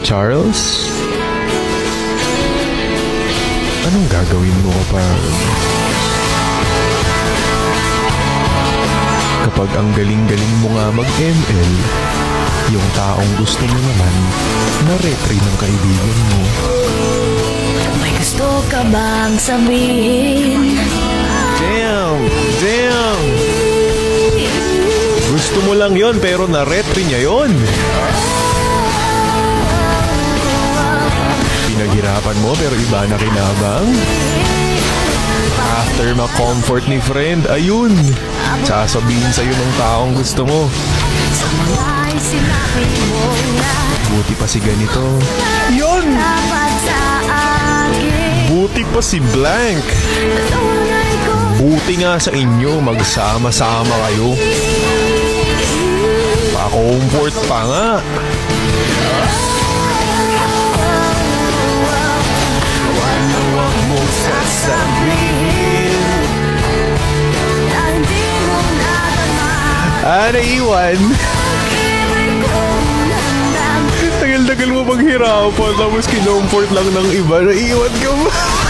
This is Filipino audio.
Charles? Anong gagawin mo kapag ang galing-galing mo nga mag-ML, yung taong gusto mo naman na-retry ng kaibigan mo? May gusto ka bang sabihin? Damn! Gusto mo lang yon pero na-retry niya yon. Pinaghirapan mo pero iba na kinabang. After ma-comfort ni friend, ayun, sasabihin sa'yo ng taong gusto mo. Sa mga sinabi mo na Buti pa si ganito. Yun! dapat sa akin. Buti pa si Blank. Tunay ko Buti nga sa inyo, magsama-sama kayo. Pa-comfort pa nga. Huwag mo sasabihin. na hindi mo nadama. Naiwan. Pag-ibig kong nandang Tagal-tagal mo maghirapan tapos kinomfort lang ng iba. Naiwan ka ba?